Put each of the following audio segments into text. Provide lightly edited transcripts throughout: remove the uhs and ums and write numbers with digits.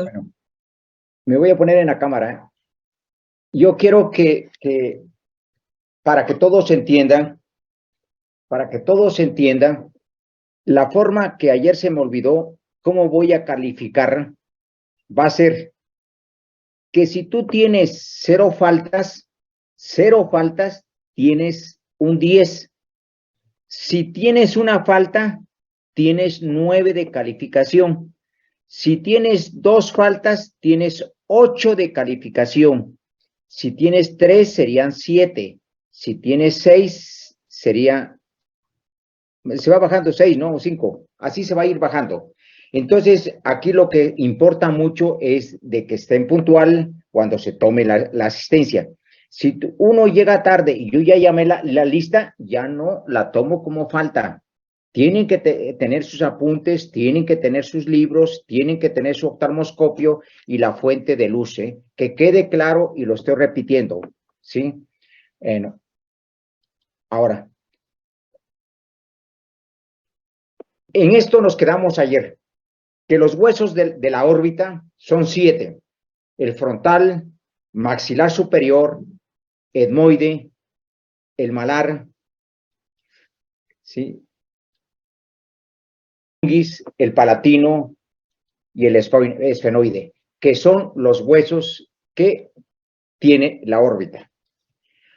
doctor. Bueno, me voy a poner en la cámara. Yo quiero para que todos entiendan, la forma que ayer se me olvidó, cómo voy a calificar, va a ser que si tú tienes cero faltas, tienes un 10. Si tienes una falta, tienes 9 de calificación. Si tienes 2 faltas, tienes 8 de calificación. Si tienes 3, serían 7. Si tienes 6, se va bajando 6, ¿no? O 5. Así se va a ir bajando. Entonces, aquí lo que importa mucho es de que estén puntual cuando se tome la asistencia. Si uno llega tarde y yo ya llamé la lista, ya no la tomo como falta. Tienen que tener sus apuntes, tienen que tener sus libros, tienen que tener su oftalmoscopio y la fuente de luz, ¿eh? Que quede claro y lo estoy repitiendo, ¿sí? Bueno, ahora, en esto nos quedamos ayer, que los huesos de la órbita son 7. El frontal, maxilar superior, etmoide, el malar, ¿sí? El palatino y el esfenoide, que son los huesos que tiene la órbita.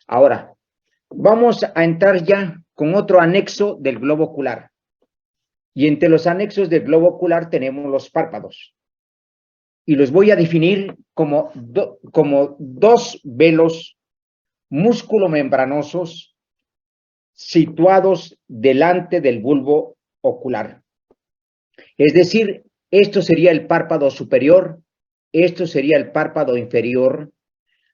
Ahora, vamos a entrar ya con otro anexo del globo ocular. Y entre los anexos del globo ocular tenemos los párpados. Y los voy a definir como dos velos músculo-membranosos situados delante del bulbo ocular. Es decir, esto sería el párpado superior, esto sería el párpado inferior.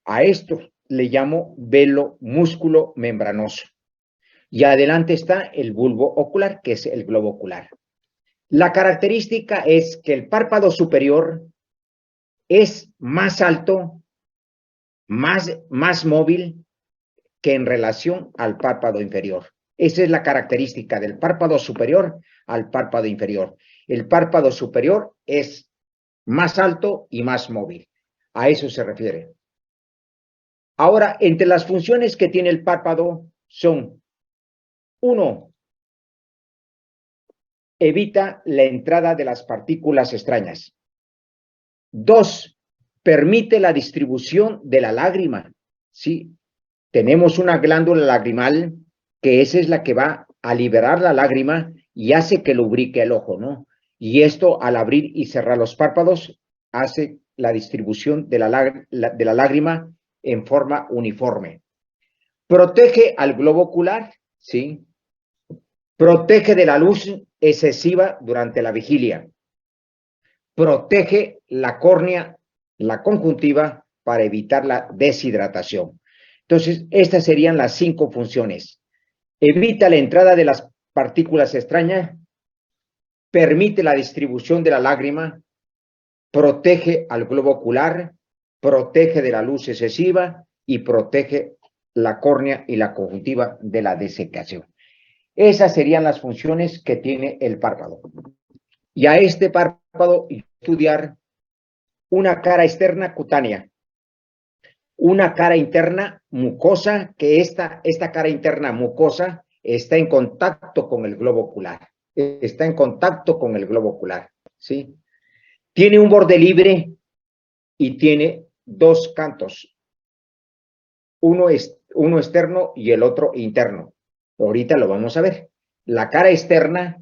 A esto le llamo velo músculo membranoso. Y adelante está el bulbo ocular, que es el globo ocular. La característica es que el párpado superior es más alto, más móvil que en relación al párpado inferior. Esa es la característica del párpado superior al párpado inferior. El párpado superior es más alto y más móvil. A eso se refiere. Ahora, entre las funciones que tiene el párpado son: 1, evita la entrada de las partículas extrañas. 2, permite la distribución de la lágrima. ¿Sí? Tenemos una glándula lagrimal que esa es la que va a liberar la lágrima y hace que lubrique el ojo, ¿no? Y esto, al abrir y cerrar los párpados, hace la distribución de la lágrima en forma uniforme. Protege al globo ocular, ¿sí? Protege de la luz excesiva durante la vigilia. Protege la córnea, la conjuntiva, para evitar la deshidratación. Entonces, estas serían las 5 funciones. Evita la entrada de las partículas extrañas, permite la distribución de la lágrima, protege al globo ocular, protege de la luz excesiva y protege la córnea y la conjuntiva de la desecación. Esas serían las funciones que tiene el párpado. Y a este párpado estudiar una cara externa cutánea, una cara interna mucosa, que esta cara interna mucosa está en contacto con el globo ocular. Está en contacto con el globo ocular, ¿sí? Tiene un borde libre y tiene 2 cantos. Uno externo y el otro interno. Ahorita lo vamos a ver. La cara externa,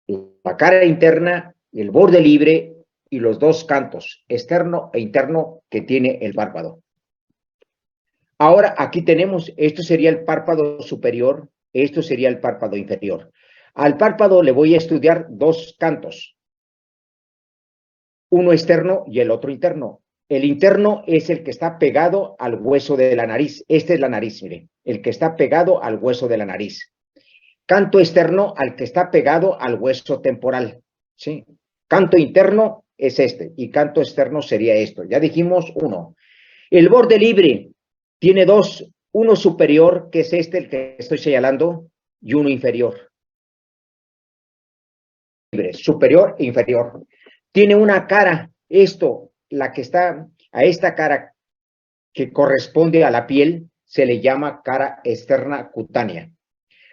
la cara interna, el borde libre y los 2 cantos, externo e interno, que tiene el párpado. Ahora, aquí tenemos, esto sería el párpado superior, esto sería el párpado inferior. Al párpado le voy a estudiar 2 cantos, uno externo y el otro interno. El interno es el que está pegado al hueso de la nariz. Esta es la nariz, mire, el que está pegado al hueso de la nariz. Canto externo al que está pegado al hueso temporal, ¿sí? Canto interno es este y canto externo sería esto. Ya dijimos 1. El borde libre tiene 2, uno superior, que es este, el que estoy señalando, y uno inferior. Superior e inferior. Tiene una cara Esto, la que está a esta cara que corresponde a la piel, se le llama cara externa cutánea.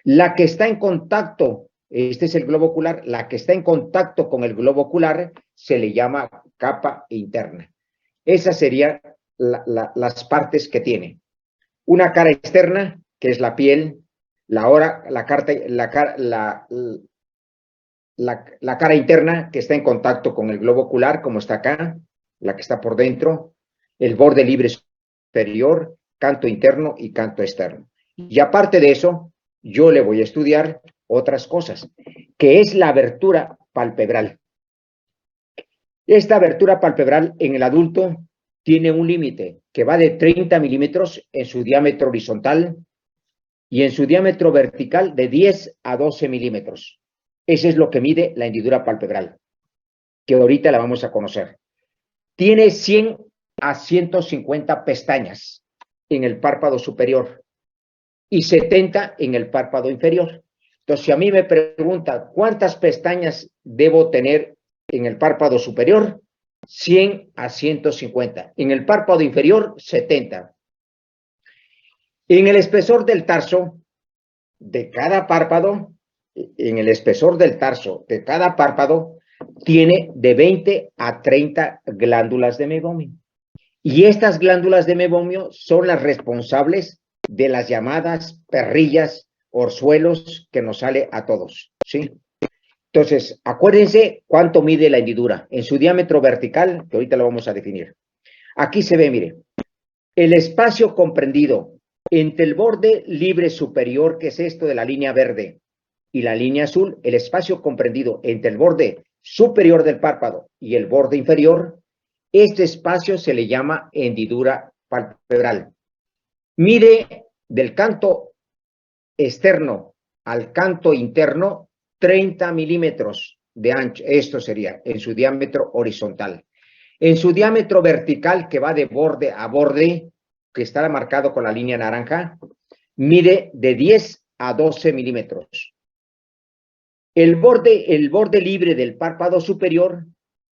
La que está en contacto, este es el globo ocular, la que está en contacto con el globo ocular se le llama capa interna. Esas serían las partes que tiene. Una cara externa, que es la piel, la cara interna, que está en contacto con el globo ocular, como está acá, la que está por dentro, el borde libre superior, canto interno y canto externo. Y aparte de eso, yo le voy a estudiar otras cosas, que es la abertura palpebral. Esta abertura palpebral en el adulto tiene un límite que va de 30 milímetros en su diámetro horizontal y en su diámetro vertical de 10 a 12 milímetros. Ese es lo que mide la hendidura palpebral, que ahorita la vamos a conocer. Tiene 100 a 150 pestañas en el párpado superior y 70 en el párpado inferior. Entonces, si a mí me pregunta cuántas pestañas debo tener en el párpado superior, 100 a 150. En el párpado inferior, 70. En el espesor del tarso de cada párpado, en el espesor del tarso de cada párpado, tiene de 20 a 30 glándulas de mebomio. Y estas glándulas de mebomio son las responsables de las llamadas perrillas, orzuelos que nos sale a todos, ¿sí? Entonces, acuérdense cuánto mide la hendidura en su diámetro vertical, que ahorita lo vamos a definir. Aquí se ve, mire, el espacio comprendido entre el borde libre superior, que es esto de la línea verde, y la línea azul, el espacio comprendido entre el borde superior del párpado y el borde inferior, este espacio se le llama hendidura palpebral. Mide del canto externo al canto interno 30 milímetros de ancho. Esto sería en su diámetro horizontal. En su diámetro vertical, que va de borde a borde, que está marcado con la línea naranja, mide de 10 a 12 milímetros. El borde libre del párpado superior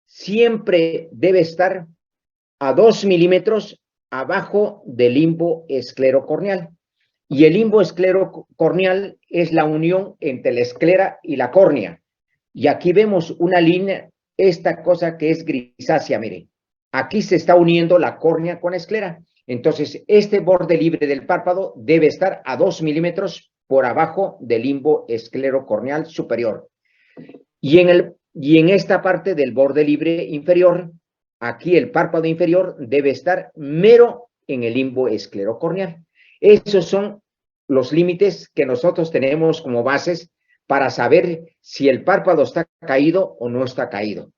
siempre debe estar a 2 milímetros abajo del limbo esclerocorneal. Y el limbo esclerocorneal es la unión entre la esclera y la córnea. Y aquí vemos una línea, esta cosa que es grisácea, mire. Aquí se está uniendo la córnea con la esclera. Entonces, este borde libre del párpado debe estar a 2 milímetros por abajo del limbo esclerocorneal superior. Y en esta parte del borde libre inferior, aquí el párpado inferior debe estar mero en el limbo esclerocorneal. Esos son los límites que nosotros tenemos como bases para saber si el párpado está caído o no está caído.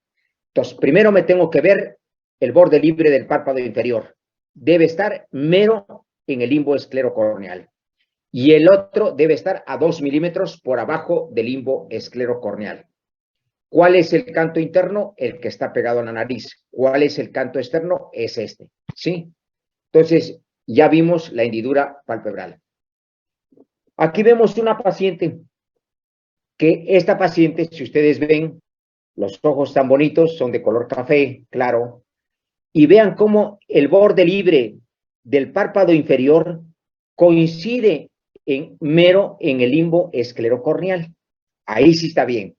Entonces, primero me tengo que ver el borde libre del párpado inferior. Debe estar mero en el limbo esclerocorneal. Y el otro debe estar a 2 milímetros por abajo del limbo esclerocorneal. ¿Cuál es el canto interno? El que está pegado a la nariz. ¿Cuál es el canto externo? Es este, ¿sí? Entonces, ya vimos la hendidura palpebral. Aquí vemos una paciente, que esta paciente, si ustedes ven, los ojos tan bonitos, son de color café, claro, y vean cómo el borde libre del párpado inferior coincide mero en el limbo esclerocorneal. Ahí sí está bien.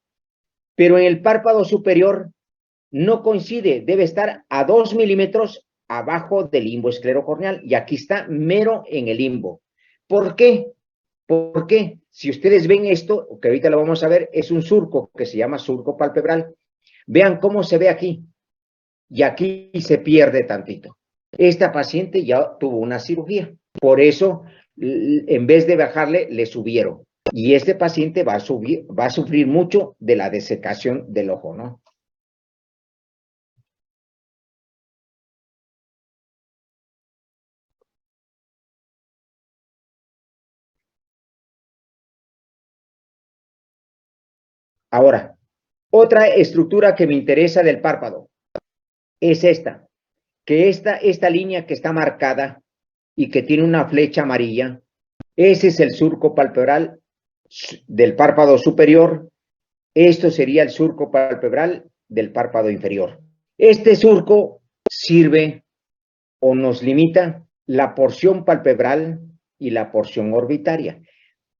Pero en el párpado superior no coincide, debe estar a 2 milímetros abajo del limbo esclerocorneal, y aquí está mero en el limbo. ¿Por qué? Porque si ustedes ven esto, que ahorita lo vamos a ver, es un surco que se llama surco palpebral. Vean cómo se ve aquí. Y aquí se pierde tantito. Esta paciente ya tuvo una cirugía. Por eso, en vez de bajarle, le subieron. Y este paciente va a sufrir mucho de la desecación del ojo, ¿no? Ahora, otra estructura que me interesa del párpado es esta, que esta línea que está marcada y que tiene una flecha amarilla, ese es el surco palpebral del párpado superior. Esto sería el surco palpebral del párpado inferior. Este surco sirve o nos limita la porción palpebral y la porción orbitaria.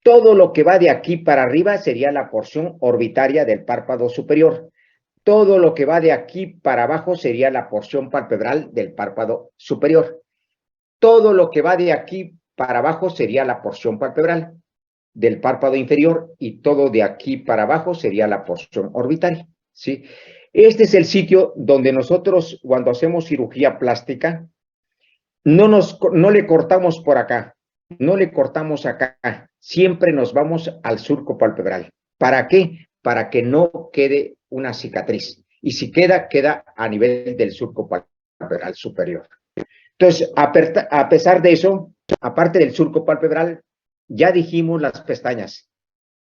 Todo lo que va de aquí para arriba sería la porción orbitaria del párpado superior. Todo lo que va de aquí para abajo sería la porción palpebral del párpado superior. Todo lo que va de aquí para abajo sería la porción palpebral del párpado inferior y todo de aquí para abajo sería la porción orbitaria, ¿sí? Este es el sitio donde nosotros, cuando hacemos cirugía plástica, no le cortamos por acá, no le cortamos acá, siempre nos vamos al surco palpebral. ¿Para qué? Para que no quede una cicatriz. Y si queda, queda a nivel del surco palpebral superior. Entonces, a pesar de eso, aparte del surco palpebral, ya dijimos las pestañas.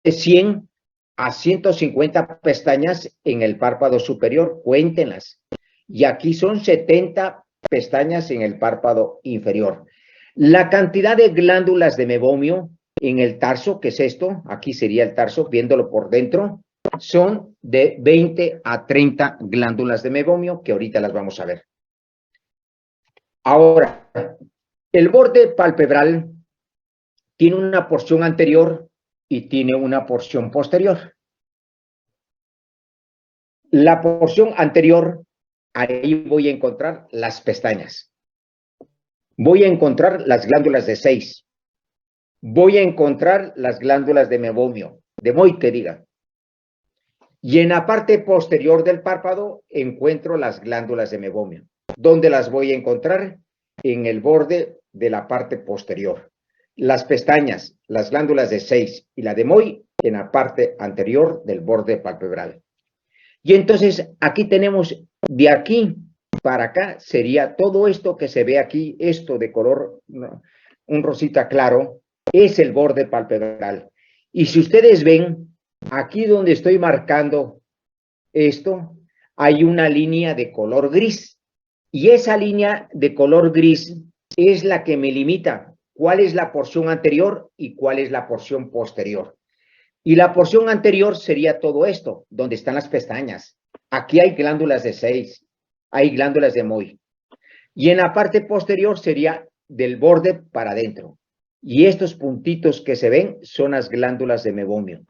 De 100 a 150 pestañas en el párpado superior, cuéntenlas. Y aquí son 70 pestañas en el párpado inferior. La cantidad de glándulas de mebomio en el tarso, que es esto, aquí sería el tarso, viéndolo por dentro, son de 20 a 30 glándulas de mebomio, que ahorita las vamos a ver. Ahora, el borde palpebral tiene una porción anterior y tiene una porción posterior. La porción anterior, ahí voy a encontrar las pestañas. Voy a encontrar las glándulas de Seyss. Voy a encontrar las glándulas de mebomio, de Moy, que diga. Y en la parte posterior del párpado encuentro las glándulas de mebomio. ¿Dónde las voy a encontrar? En el borde de la parte posterior. Las pestañas, las glándulas de Seyss y la de Moy en la parte anterior del borde palpebral. Y entonces aquí tenemos, de aquí para acá, sería todo esto que se ve aquí, esto de color, un rosita claro, es el borde palpebral. Y si ustedes ven, aquí donde estoy marcando esto, hay una línea de color gris. Y esa línea de color gris es la que me limita cuál es la porción anterior y cuál es la porción posterior. Y la porción anterior sería todo esto, donde están las pestañas. Aquí hay glándulas de Seyss, hay glándulas de Moy. Y en la parte posterior sería del borde para adentro. Y estos puntitos que se ven son las glándulas de mebomio.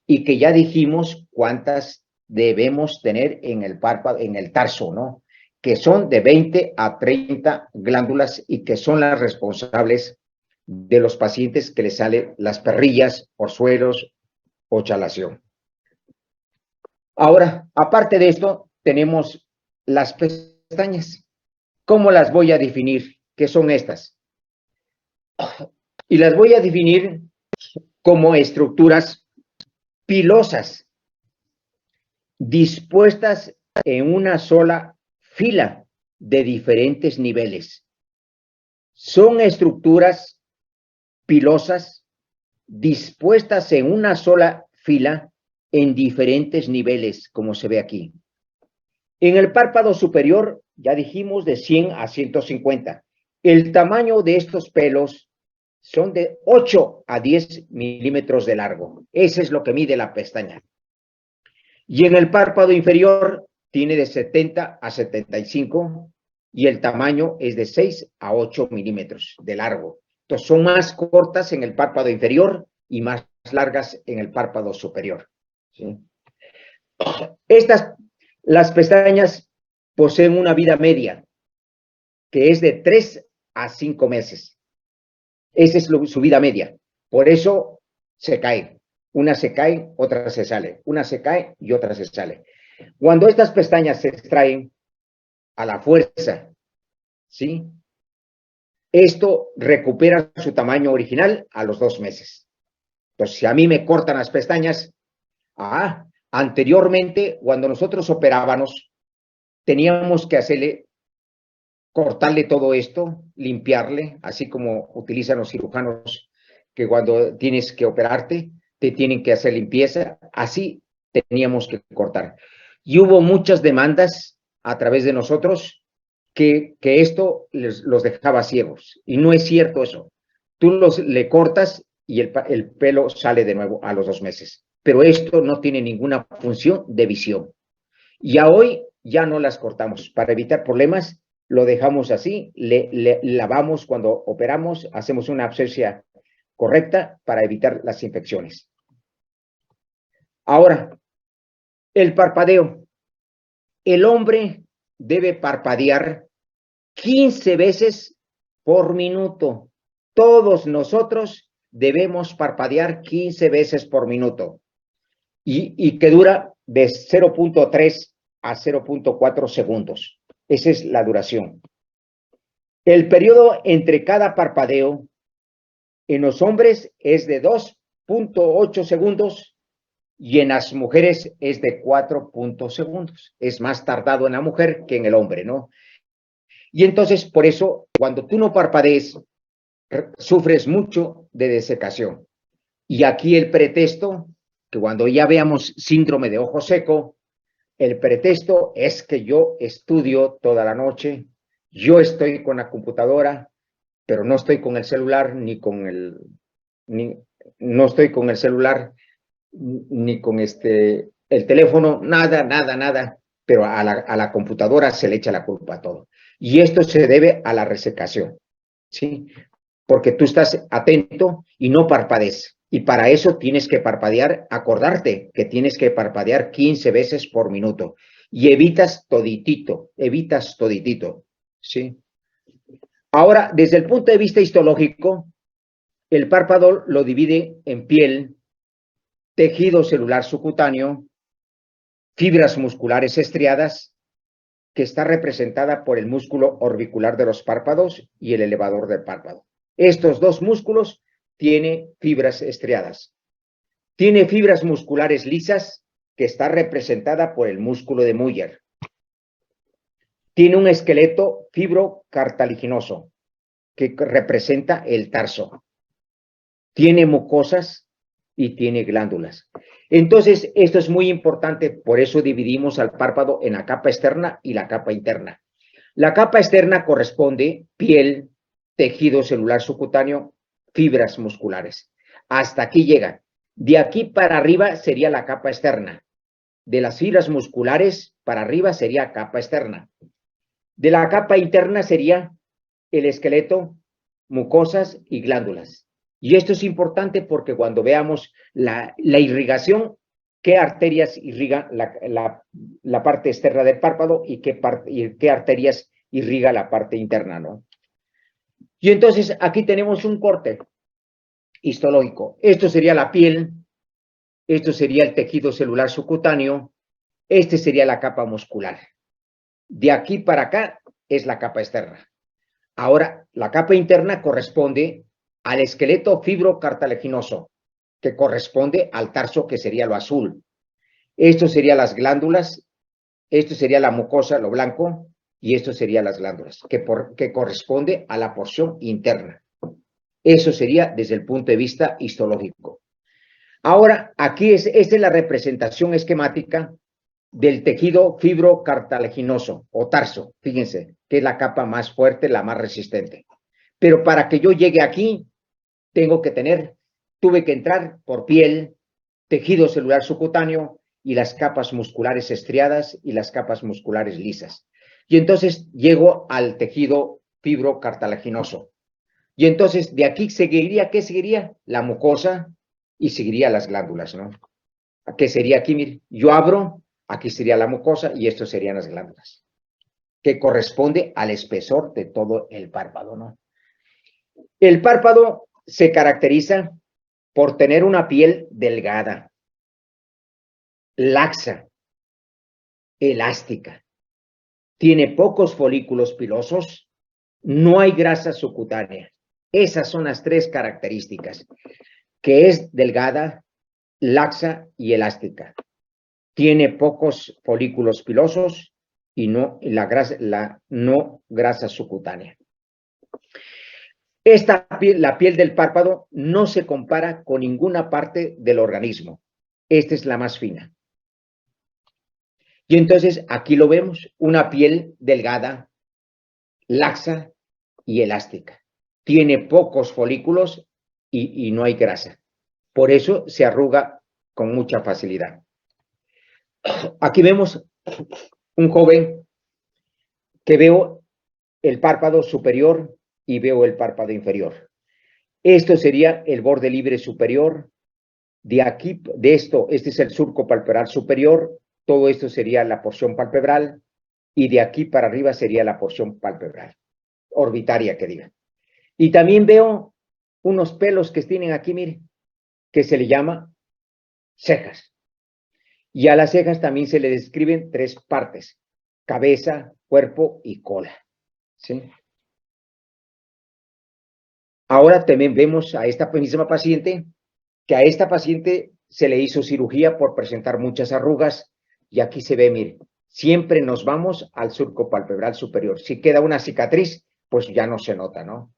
Y que ya dijimos cuántas debemos tener en el párpado, en el tarso, ¿no? Que son de 20 a 30 glándulas y que son las responsables de los pacientes que les salen las perrillas, orzuelos o chalación. Ahora, aparte de esto, tenemos las pestañas. ¿Cómo las voy a definir? ¿Qué son estas? Y las voy a definir como estructuras pilosas, dispuestas en una sola fila de diferentes niveles. Son estructuras pilosas dispuestas en una sola fila en diferentes niveles, como se ve aquí. En el párpado superior, ya dijimos, de 100 a 150. El tamaño de estos pelos son de 8 a 10 milímetros de largo. Ese es lo que mide la pestaña. Y en el párpado inferior tiene de 70 a 75 y el tamaño es de 6 a 8 milímetros de largo. Entonces son más cortas en el párpado inferior y más largas en el párpado superior. ¿Sí? Las pestañas poseen una vida media, que es de 3 a 5 meses. Esa es su vida media. Por eso se caen. Una se cae, otra se sale. Una se cae y otra se sale. Cuando estas pestañas se extraen a la fuerza, ¿sí? Esto recupera su tamaño original a los 2 meses. Entonces, si a mí me cortan las pestañas, anteriormente, cuando nosotros operábamos, teníamos que cortarle todo esto, limpiarle, así como utilizan los cirujanos, que cuando tienes que operarte, te tienen que hacer limpieza, así teníamos que cortar. Y hubo muchas demandas a través de nosotros que esto los dejaba ciegos. Y no es cierto eso. Tú le cortas y el pelo sale de nuevo a los 2 meses. Pero esto no tiene ninguna función de visión. Y hoy ya no las cortamos. Para evitar problemas, lo dejamos así, le lavamos cuando operamos, hacemos una asepsia correcta para evitar las infecciones. Ahora, el parpadeo. El hombre debe parpadear 15 veces por minuto. Todos nosotros debemos parpadear 15 veces por minuto y que dura de 0.3 a 0.4 segundos. Esa es la duración. El periodo entre cada parpadeo en los hombres es de 2.8 segundos y en las mujeres es de 4 segundos. Es más tardado en la mujer que en el hombre, ¿no? Y entonces, por eso, cuando tú no parpadees, sufres mucho de desecación. Y aquí el pretexto, que cuando ya veamos síndrome de ojo seco, el pretexto es que yo estudio toda la noche, yo estoy con la computadora, pero no estoy con el celular, no estoy con el celular, ni con el teléfono, nada, pero a la computadora se le echa la culpa a todo. Y esto se debe a la resecación, ¿sí? Porque tú estás atento y no parpadees. Y para eso tienes que parpadear, acordarte que tienes que parpadear 15 veces por minuto. Y evitas toditito, ¿sí? Ahora, desde el punto de vista histológico, el párpado lo divide en piel, tejido celular subcutáneo, fibras musculares estriadas, que está representada por el músculo orbicular de los párpados y el elevador del párpado. Estos dos músculos tienen fibras estriadas. Tiene fibras musculares lisas, que está representada por el músculo de Muller. Tiene un esqueleto fibrocartilaginoso, que representa el tarso. Tiene mucosas y tiene glándulas. Entonces, esto es muy importante, por eso dividimos al párpado en la capa externa y la capa interna. La capa externa corresponde piel, tejido celular subcutáneo, fibras musculares. Hasta aquí llega. De aquí para arriba sería la capa externa. De las fibras musculares para arriba sería capa externa. De la capa interna sería el esqueleto, mucosas y glándulas. Y esto es importante porque cuando veamos la irrigación, qué arterias irrigan la parte externa del párpado y qué arterias irriga la parte interna, ¿no? Y entonces aquí tenemos un corte histológico. Esto sería la piel, esto sería el tejido celular subcutáneo, este sería la capa muscular. De aquí para acá es la capa externa. Ahora, la capa interna corresponde al esqueleto fibrocartilaginoso, que corresponde al tarso, que sería lo azul. Esto serían las glándulas, esto sería la mucosa, lo blanco, y esto serían las glándulas, que corresponde a la porción interna. Eso sería desde el punto de vista histológico. Ahora, aquí esta es la representación esquemática del tejido fibrocartilaginoso o tarso, fíjense, que es la capa más fuerte, la más resistente. Pero para que yo llegue aquí, tuve que entrar por piel, tejido celular subcutáneo y las capas musculares estriadas y las capas musculares lisas. Y entonces llego al tejido fibrocartilaginoso. Y entonces de aquí seguiría, ¿qué seguiría? La mucosa y seguiría las glándulas, ¿no? ¿Qué sería aquí? Mire, yo abro, aquí sería la mucosa y esto serían las glándulas, que corresponde al espesor de todo el párpado, ¿no? El párpado se caracteriza por tener una piel delgada, laxa, elástica. Tiene pocos folículos pilosos, no hay grasa subcutánea. Esas son las tres características, que es delgada, laxa y elástica. Tiene pocos folículos pilosos y no grasa subcutánea. La piel del párpado no se compara con ninguna parte del organismo. Esta es la más fina. Y entonces aquí lo vemos, una piel delgada, laxa y elástica. Tiene pocos folículos y no hay grasa. Por eso se arruga con mucha facilidad. Aquí vemos un joven que veo el párpado superior y veo el párpado inferior. Esto sería el borde libre superior. De aquí, de esto, este es el surco palpebral superior. Todo esto sería la porción palpebral. Y de aquí para arriba sería la porción palpebral, orbitaria que diga. Y también veo unos pelos que tienen aquí, mire, que se le llama cejas. Y a las cejas también se le describen tres partes: cabeza, cuerpo y cola. ¿Sí? Ahora también vemos a esta misma paciente, que a esta paciente se le hizo cirugía por presentar muchas arrugas, y aquí se ve, mire, siempre nos vamos al surco palpebral superior. Si queda una cicatriz, pues ya no se nota, ¿no?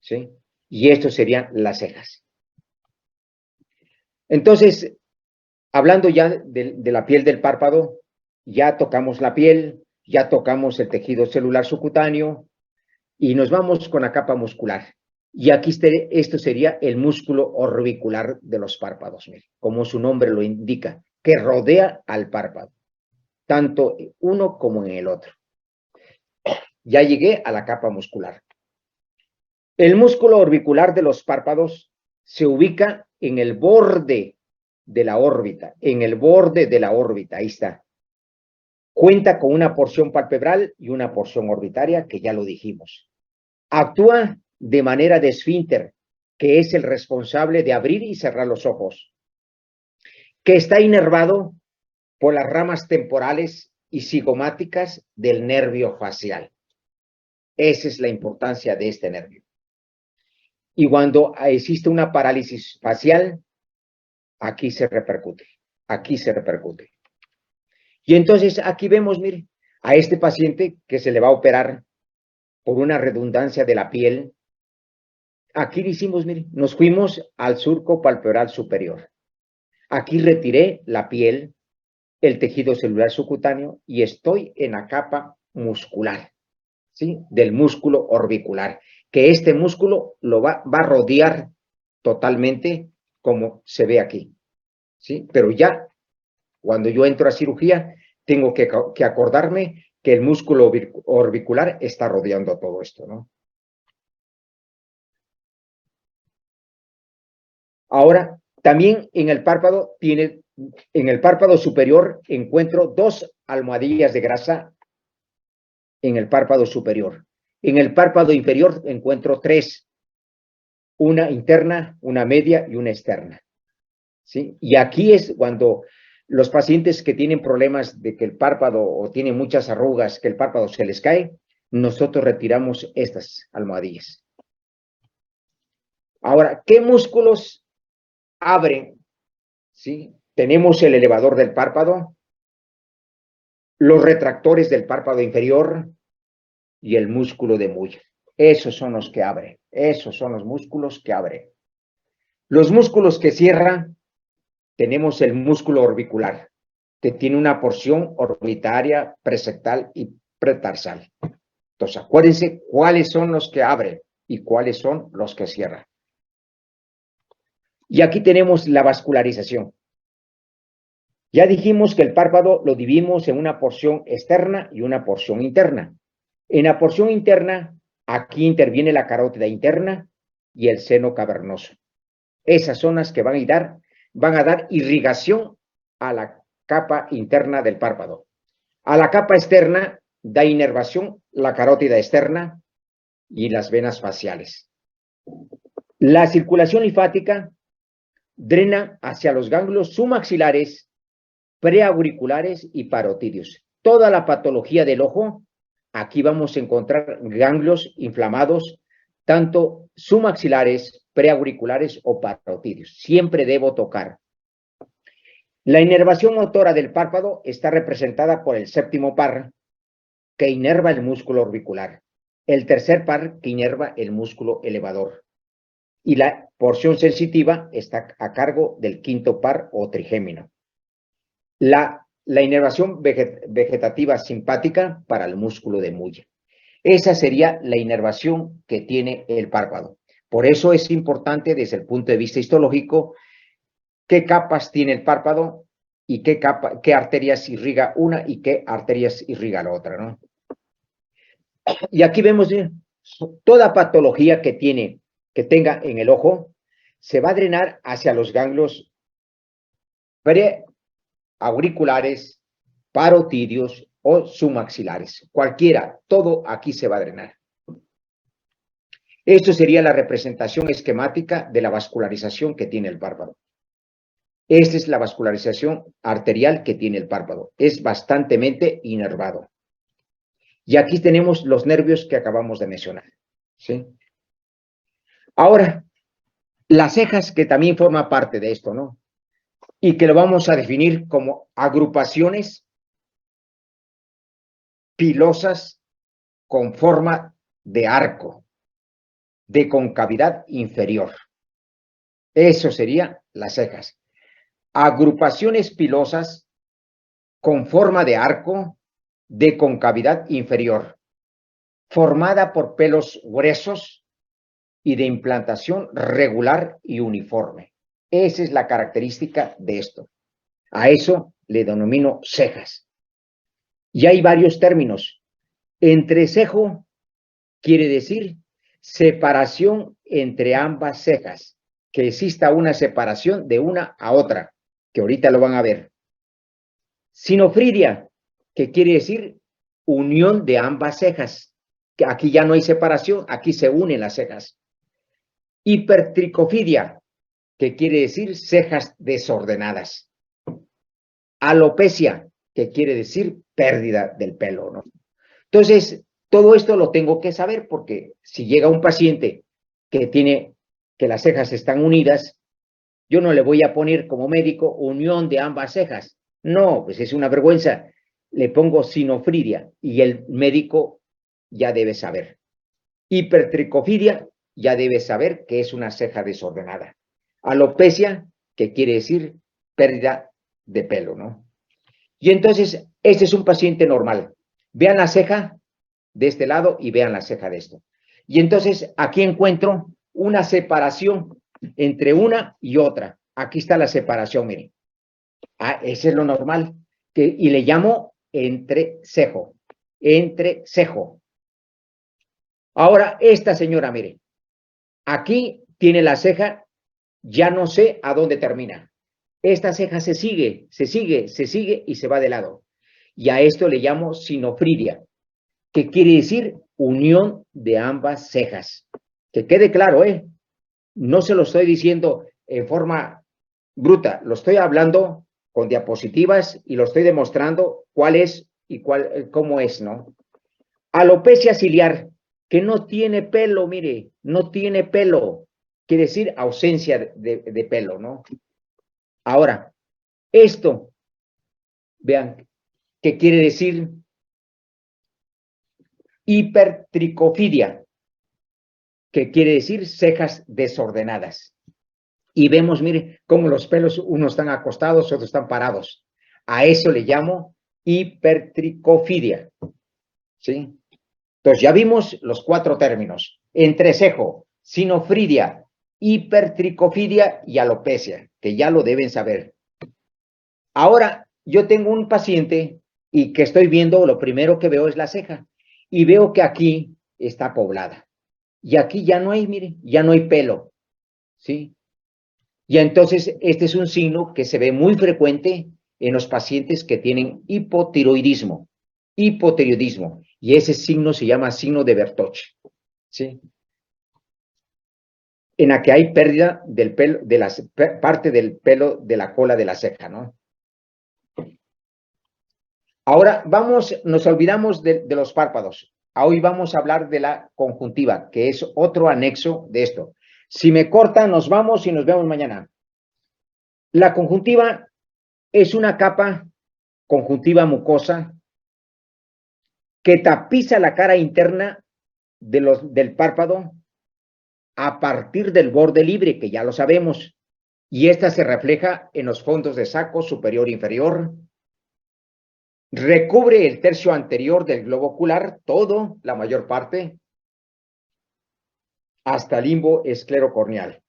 ¿Sí? Y esto serían las cejas. Entonces, hablando ya de la piel del párpado, ya tocamos la piel, ya tocamos el tejido celular subcutáneo y nos vamos con la capa muscular. Y aquí esto sería el músculo orbicular de los párpados, mire, como su nombre lo indica, que rodea al párpado, tanto uno como en el otro. Ya llegué a la capa muscular. El músculo orbicular de los párpados se ubica en el borde de la órbita, en el borde de la órbita, ahí está. Cuenta con una porción palpebral y una porción orbitaria, que ya lo dijimos. Actúa de manera de esfínter, que es el responsable de abrir y cerrar los ojos, que está inervado por las ramas temporales y cigomáticas del nervio facial. Esa es la importancia de este nervio. Y cuando existe una parálisis facial, aquí se repercute, aquí se repercute. Y entonces aquí vemos, mire, a este paciente que se le va a operar por una redundancia de la piel. Aquí hicimos, mire, nos fuimos al surco palpebral superior. Aquí retiré la piel, el tejido celular subcutáneo y estoy en la capa muscular, ¿sí? Del músculo orbicular, que este músculo lo va a rodear totalmente como se ve aquí, ¿sí? Pero ya cuando yo entro a cirugía, tengo que acordarme que el músculo orbicular está rodeando todo esto, ¿no? Ahora, también en el párpado en el párpado superior encuentro dos almohadillas de grasa en el párpado superior. En el párpado inferior encuentro tres, una interna, una media y una externa. ¿Sí? Y aquí es cuando los pacientes que tienen problemas de que el párpado o tienen muchas arrugas, que el párpado se les cae, nosotros retiramos estas almohadillas. Ahora, ¿qué músculos abren? ¿Sí? Tenemos el elevador del párpado, los retractores del párpado inferior y el músculo de Muller. Esos son los que abren, esos son los músculos que abren. Los músculos que cierran, tenemos el músculo orbicular, que tiene una porción orbitaria, presectal y pretarsal. Entonces, acuérdense cuáles son los que abren y cuáles son los que cierran. Y aquí tenemos la vascularización. Ya dijimos que el párpado lo dividimos en una porción externa y una porción interna. En la porción interna, aquí interviene la carótida interna y el seno cavernoso. Esas son las que van a dar irrigación a la capa interna del párpado. A la capa externa da inervación la carótida externa y las venas faciales. La circulación linfática drena hacia los ganglios submaxilares, preauriculares y parotídeos. Toda la patología del ojo, aquí vamos a encontrar ganglios inflamados, tanto submaxilares, preauriculares o parotídeos. Siempre debo tocar. La inervación motora del párpado está representada por el séptimo par, que inerva el músculo orbicular, el tercer par, que inerva el músculo elevador, y la porción sensitiva está a cargo del quinto par o trigémino. La inervación vegetativa simpática para el músculo de Muller. Esa sería la inervación que tiene el párpado. Por eso es importante desde el punto de vista histológico qué capas tiene el párpado y qué arterias irriga una y qué arterias irriga la otra, ¿no? Y aquí vemos toda patología que tenga en el ojo, se va a drenar hacia los ganglios preauriculares, parotidios o submaxilares. Cualquiera, todo aquí se va a drenar. Esto sería la representación esquemática de la vascularización que tiene el párpado. Esta es la vascularización arterial que tiene el párpado. Es bastante inervado. Y aquí tenemos los nervios que acabamos de mencionar, ¿sí? Ahora, las cejas, que también forma parte de esto, ¿no? Y que lo vamos a definir como agrupaciones pilosas con forma de arco, de concavidad inferior. Eso sería las cejas. Agrupaciones pilosas con forma de arco, de concavidad inferior, formada por pelos gruesos y de implantación regular y uniforme. Esa es la característica de esto. A eso le denomino cejas. Y hay varios términos. Entrecejo quiere decir separación entre ambas cejas, que exista una separación de una a otra, que ahorita lo van a ver. Sinofridia, que quiere decir unión de ambas cejas, que aquí ya no hay separación, aquí se unen las cejas. Hipertricofidia, que quiere decir cejas desordenadas. Alopecia, que quiere decir pérdida del pelo, ¿no? Entonces, todo esto lo tengo que saber porque si llega un paciente que las cejas están unidas, yo no le voy a poner como médico unión de ambas cejas. No, pues es una vergüenza. Le pongo sinofridia y el médico ya debe saber. Hipertricofidia, ya debe saber que es una ceja desordenada. Alopecia, que quiere decir pérdida de pelo, ¿no? Y entonces, este es un paciente normal. Vean la ceja de este lado y vean la ceja de esto. Y entonces, aquí encuentro una separación entre una y otra. Aquí está la separación, miren. Ese es lo normal. Y le llamo entrecejo. Entrecejo. Ahora, esta señora, mire. Aquí tiene la ceja, ya no sé a dónde termina. Esta ceja se sigue y se va de lado. Y a esto le llamo sinofridia, que quiere decir unión de ambas cejas. Que quede claro, no se lo estoy diciendo en forma bruta, lo estoy hablando con diapositivas y lo estoy demostrando cuál es y cómo es, ¿no? Alopecia ciliar, que no tiene pelo, mire, no tiene pelo, quiere decir ausencia de pelo, ¿no? Ahora, esto, vean, ¿qué quiere decir? Hipertricofidia, que quiere decir cejas desordenadas. Y vemos, mire, cómo los pelos, unos están acostados, otros están parados. A eso le llamo hipertricofidia, ¿sí? Entonces, ya vimos los 4 términos: entrecejo, sinofridia, hipertricofidia y alopecia, que ya lo deben saber. Ahora, yo tengo un paciente y que estoy viendo, lo primero que veo es la ceja. Y veo que aquí está poblada. Y aquí ya no hay, mire, ya no hay pelo, ¿sí? Y entonces, este es un signo que se ve muy frecuente en los pacientes que tienen hipotiroidismo. Hipotiroidismo. Y ese signo se llama signo de Bertoch, ¿sí? En la que hay pérdida del pelo, de la parte del pelo de la cola de la ceja, ¿no? Ahora nos olvidamos de los párpados. Hoy vamos a hablar de la conjuntiva, que es otro anexo de esto. Si me cortan, nos vamos y nos vemos mañana. La conjuntiva es una capa conjuntiva mucosa que tapiza la cara interna del párpado a partir del borde libre, que ya lo sabemos, y esta se refleja en los fondos de saco superior e inferior. Recubre el tercio anterior del globo ocular, todo, la mayor parte, hasta el limbo esclerocorneal.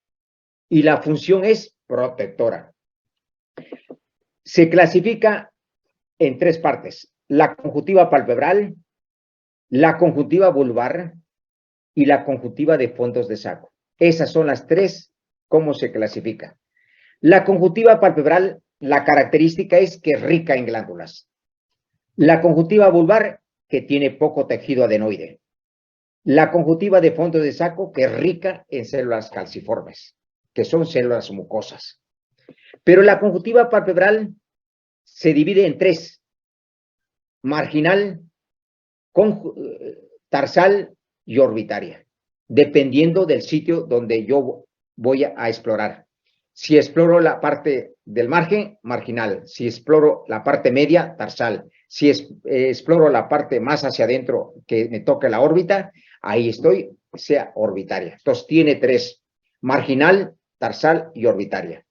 Y la función es protectora. Se clasifica en tres partes: la conjuntiva palpebral, la conjuntiva vulvar y la conjuntiva de fondos de saco. Esas son las tres, cómo se clasifica. La conjuntiva palpebral, la característica es que es rica en glándulas. La conjuntiva vulvar, que tiene poco tejido adenoide. La conjuntiva de fondo de saco, que es rica en células calciformes, que son células mucosas. Pero la conjuntiva palpebral se divide en tres: marginal, tarsal y orbitaria, dependiendo del sitio donde yo voy a explorar. Si exploro la parte del margen, marginal. Si exploro la parte media, tarsal. Si exploro la parte más hacia adentro, que me toque la órbita, ahí estoy, sea orbitaria. Entonces tiene tres: marginal, tarsal y orbitaria.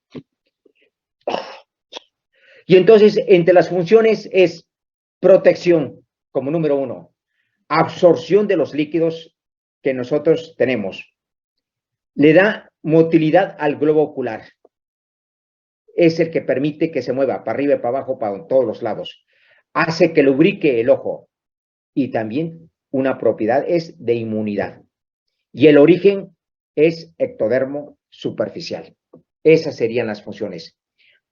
Y entonces, entre las funciones es protección, como número 1, absorción de los líquidos que nosotros tenemos. Le da motilidad al globo ocular. Es el que permite que se mueva para arriba y para abajo, para todos los lados. Hace que lubrique el ojo. Y también una propiedad es de inmunidad. Y el origen es ectodermo superficial. Esas serían las funciones: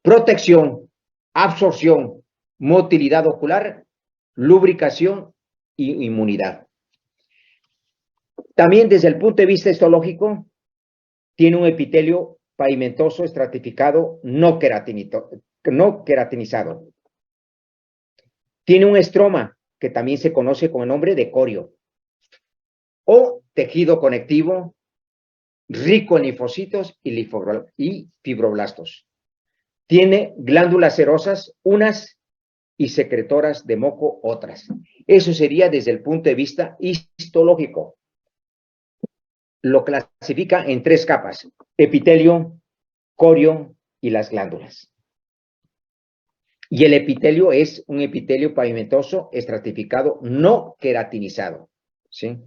protección, absorción, motilidad ocular, lubricación y inmunidad. También desde el punto de vista histológico, tiene un epitelio pavimentoso estratificado no queratinizado. Tiene un estroma que también se conoce con el nombre de corio, o tejido conectivo rico en linfocitos y fibroblastos. Tiene glándulas serosas, unas, y secretoras de moco, otras. Eso sería desde el punto de vista histológico. Lo clasifica en tres capas: epitelio, corio y las glándulas. Y el epitelio es un epitelio pavimentoso estratificado no queratinizado, ¿sí?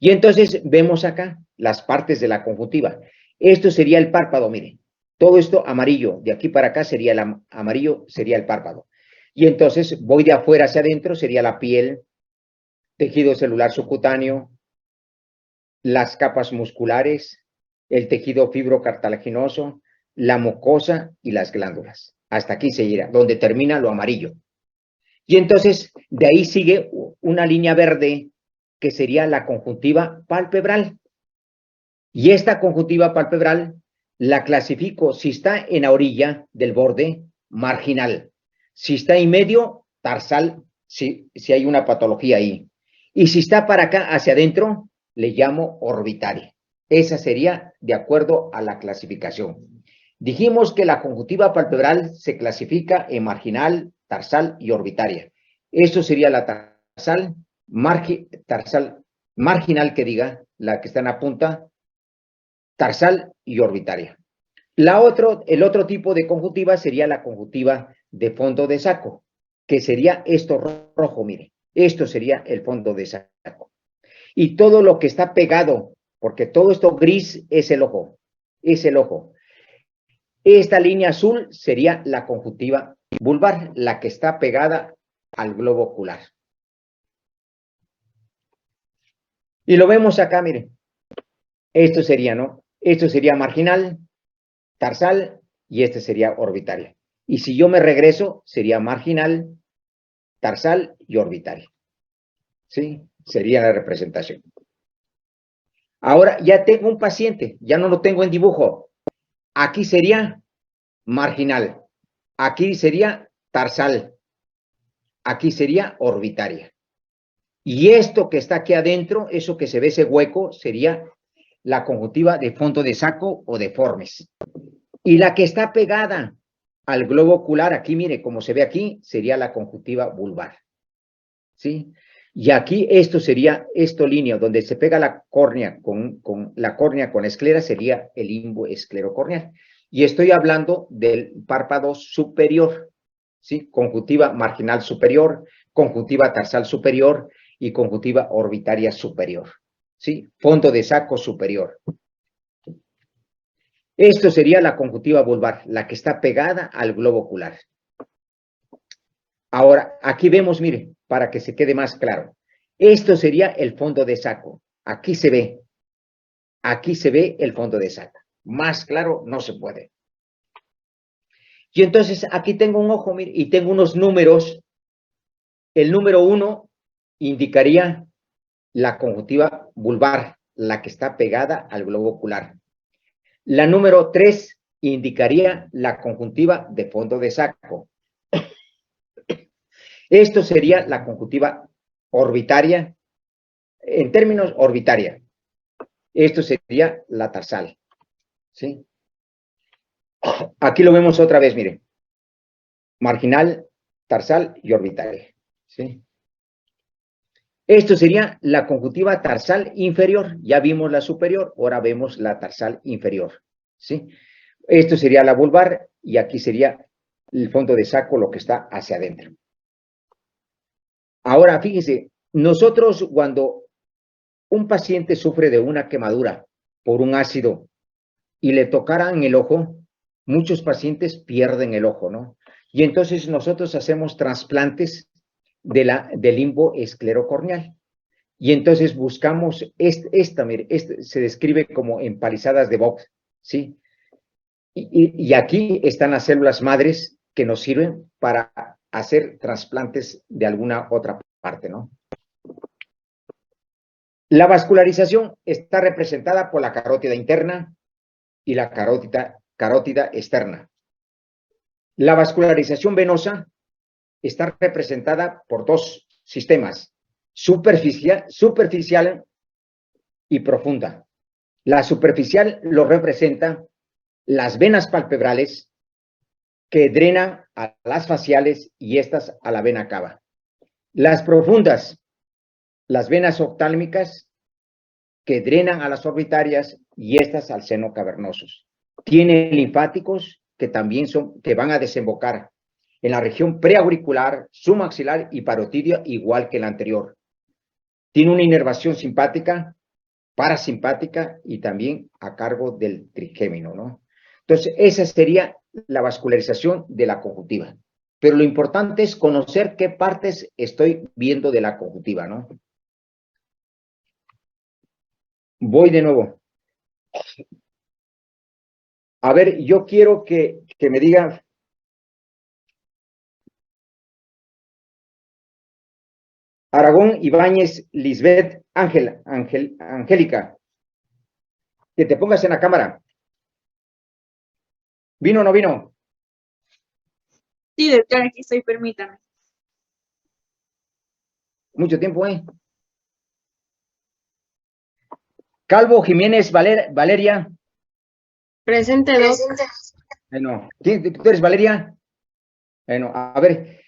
Y entonces vemos acá las partes de la conjuntiva. Esto sería el párpado, miren. Todo esto amarillo, de aquí para acá sería el amarillo, sería el párpado. Y entonces voy de afuera hacia adentro, sería la piel, tejido celular subcutáneo, las capas musculares, el tejido fibrocartilaginoso, la mucosa y las glándulas. Hasta aquí se llega, donde termina lo amarillo. Y entonces de ahí sigue una línea verde que sería la conjuntiva palpebral. Y esta conjuntiva palpebral la clasifico: si está en la orilla del borde, marginal; si está en medio, tarsal, si hay una patología ahí; y si está para acá hacia adentro, le llamo orbitaria. Esa sería de acuerdo a la clasificación. Dijimos que la conjuntiva palpebral se clasifica en marginal, tarsal y orbitaria. Esto sería la tarsal, marginal, que diga, la que está en la punta, tarsal y orbitaria. El otro tipo de conjuntiva sería la conjuntiva de fondo de saco, que sería esto rojo, mire. Esto sería el fondo de saco. Y todo lo que está pegado, porque todo esto gris es el ojo, es el ojo. Esta línea azul sería la conjuntiva vulvar, la que está pegada al globo ocular. Y lo vemos acá, mire. Esto sería, ¿no? Esto sería marginal, tarsal, y este sería orbitaria. Y si yo me regreso, sería marginal, tarsal y orbitaria. ¿Sí? Sería la representación. Ahora ya tengo un paciente, ya no lo tengo en dibujo. Aquí sería marginal, aquí sería tarsal, aquí sería orbitaria. Y esto que está aquí adentro, eso que se ve ese hueco, sería la conjuntiva de fondo de saco o deformes. Y la que está pegada al globo ocular, aquí mire, como se ve aquí, sería la conjuntiva vulvar. ¿Sí? Y aquí esto sería, línea, donde se pega la córnea con la córnea con la esclera, sería el limbo esclerocorneal. Y estoy hablando del párpado superior, ¿sí? Conjuntiva marginal superior, conjuntiva tarsal superior y conjuntiva orbitaria superior, ¿sí? Fondo de saco superior. Esto sería la conjuntiva vulvar, la que está pegada al globo ocular. Ahora, aquí vemos, mire, para que se quede más claro. Esto sería el fondo de saco. Aquí se ve el fondo de saco. Más claro no se puede. Y entonces aquí tengo un ojo, mire, y tengo unos números. El número 1 indicaría la conjuntiva vulvar, la que está pegada al globo ocular. La número 3 indicaría la conjuntiva de fondo de saco. Esto sería la conjuntiva orbitaria, en términos orbitaria. Esto sería la tarsal, ¿sí? Aquí lo vemos otra vez, mire. Marginal, tarsal y orbital, ¿sí? Esto sería la conjuntiva tarsal inferior. Ya vimos la superior, ahora vemos la tarsal inferior, ¿sí? Esto sería la vulvar y aquí sería el fondo de saco, lo que está hacia adentro. Ahora, fíjense, nosotros cuando un paciente sufre de una quemadura por un ácido y le tocara en el ojo, muchos pacientes pierden el ojo, ¿no? Y entonces nosotros hacemos trasplantes del limbo esclerocorneal. Y entonces buscamos mire, se describe como empalizadas de Vogt, ¿sí? Y aquí están las células madres que nos sirven para hacer trasplantes de alguna otra parte, ¿no? La vascularización está representada por la carótida interna y la carótida externa. La vascularización venosa está representada por dos sistemas, superficial y profunda. La superficial lo representa las venas palpebrales que drenan a las faciales y estas a la vena cava. Las profundas, las venas oftálmicas que drenan a las orbitarias y estas al seno cavernosos. Tiene linfáticos que también que van a desembocar en la región preauricular, submaxilar y parotidio, igual que la anterior. Tiene una inervación simpática, parasimpática y también a cargo del trigémino, ¿no? Entonces, esa sería la vascularización de la conjuntiva. Pero lo importante es conocer qué partes estoy viendo de la conjuntiva, ¿no? Voy de nuevo. A ver, yo quiero que me digan. Aragón, Ibáñez, Lisbeth, Angélica. Que te pongas en la cámara. ¿Vino o no vino? Sí, doctor, aquí estoy, permítame. Mucho tiempo, ¿eh? Calvo, Jiménez, Valeria. Presente, doc. Bueno, ¿tú eres Valeria? Bueno, a ver,